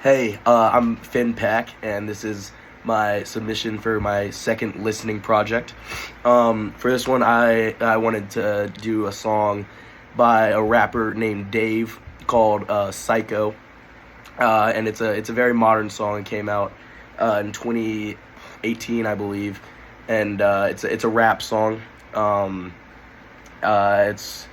Hey, I'm Finn Pack, and this is my submission for my second listening project. For this one, I wanted to do a song by a rapper named Dave called Psycho, and it's a very modern song. It came out in 2018, I believe, and it's a rap song. It's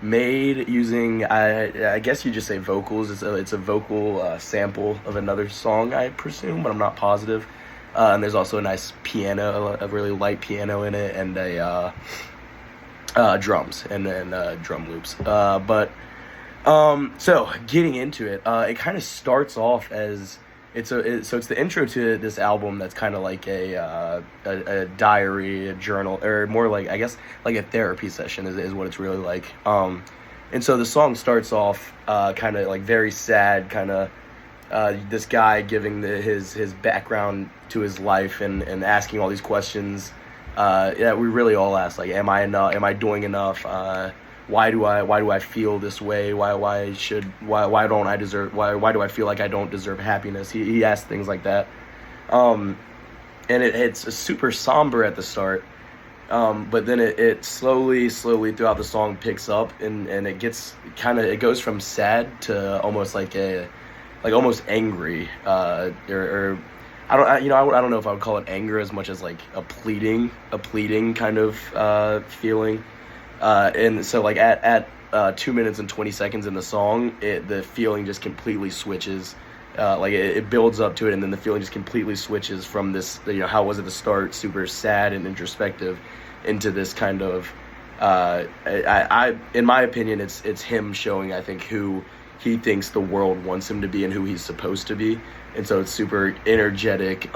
made using I guess you just say vocals. It's a vocal sample of another song, I presume, but I'm not positive. And there's also a nice piano, a really light piano in it, and a drums and then drum loops. So getting into it, it kind of starts off as it's the intro to this album that's kind of like a diary, a journal, or more like, I guess, like a therapy session is what it's really like. And so the song starts off kind of like very sad, kind of this guy giving his background to his life and asking all these questions. Yeah, we really all ask, like, am I enough? Am I doing enough? Why do I feel this way? Why don't I deserve? Why do I feel like I don't deserve happiness? He asks things like that, and it's super somber at the start, but then it slowly throughout the song picks up, and it gets it goes from sad to almost like almost angry, or I don't know if I would call it anger as much as like a pleading kind of feeling. And so like at 2 minutes and 20 seconds in the song, the feeling just completely switches. Like it builds up to it, and then the feeling just completely switches from this, how was it to start, super sad and introspective, into this kind of, I in my opinion, it's him showing, I think, who he thinks the world wants him to be and who he's supposed to be. And so it's super energetic,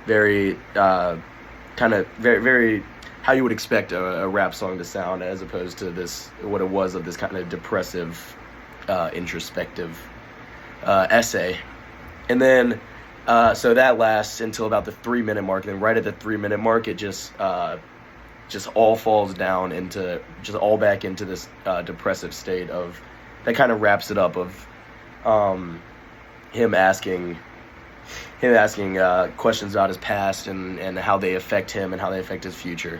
very, kind of very how you would expect a rap song to sound, as opposed to what it was of this kind of depressive, introspective essay. And then so that lasts until about the 3-minute mark, and then right at the 3-minute mark, it just all falls down into all back into this depressive state of that kind of wraps it up, of him asking questions about his past and how they affect him and how they affect his future.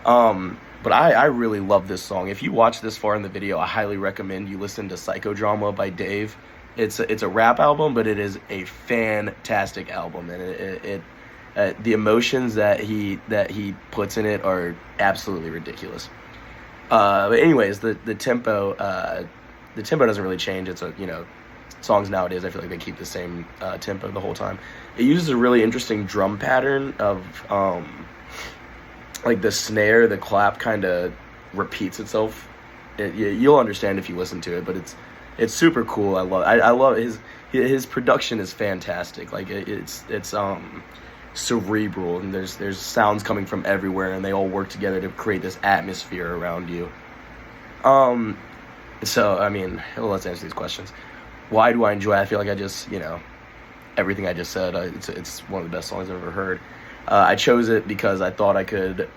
But I really love this song. If you watch this far in the video, I highly recommend you listen to Psychodrama by Dave. It's a rap album, but it is a fantastic album, and the emotions that he puts in it are absolutely ridiculous. But anyways, the tempo doesn't really change. It's songs nowadays, I feel like they keep the same tempo the whole time. It uses a really interesting drum pattern of like the snare, the clap kind of repeats itself. You'll understand if you listen to it, but it's super cool. I love his production is fantastic. Like it's cerebral, and there's sounds coming from everywhere, and they all work together to create this atmosphere around you. So I mean, let's answer these questions. Why do I enjoy it? I feel like I just, everything I just said, it's one of the best songs I've ever heard. I chose it because I thought I could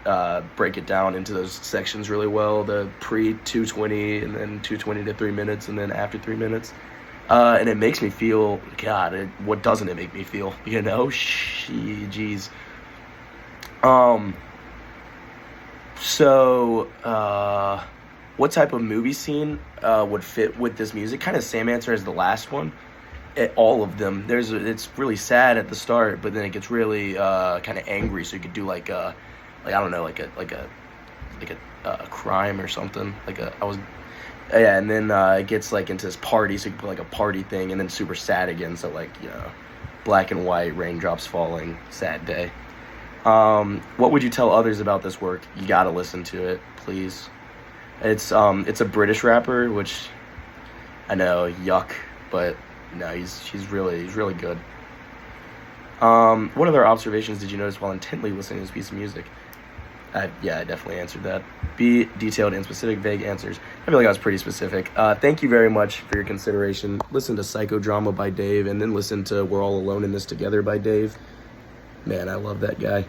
break it down into those sections really well, the pre-220 and then 220 to 3 minutes, and then after 3 minutes. And it makes me feel, God, what doesn't it make me feel? Jeez. So, what type of movie scene would fit with this music? Kind of same answer as the last one. All of them. It's really sad at the start, but then it gets really kind of angry. So you could do like I don't know, like a crime or something. And then it gets like into this party, so you can put like a party thing, and then super sad again. So like black and white, raindrops falling, sad day. What would you tell others about this work? You gotta listen to it, please. It's a British rapper, which I know, yuck, but no, he's really good. What other observations did you notice while intently listening to this piece of music? I definitely answered that. Be detailed and specific, vague answers. I feel like I was pretty specific. Thank you very much for your consideration. Listen to Psychodrama by Dave, and then listen to We're All Alone in This Together by Dave. Man, I love that guy.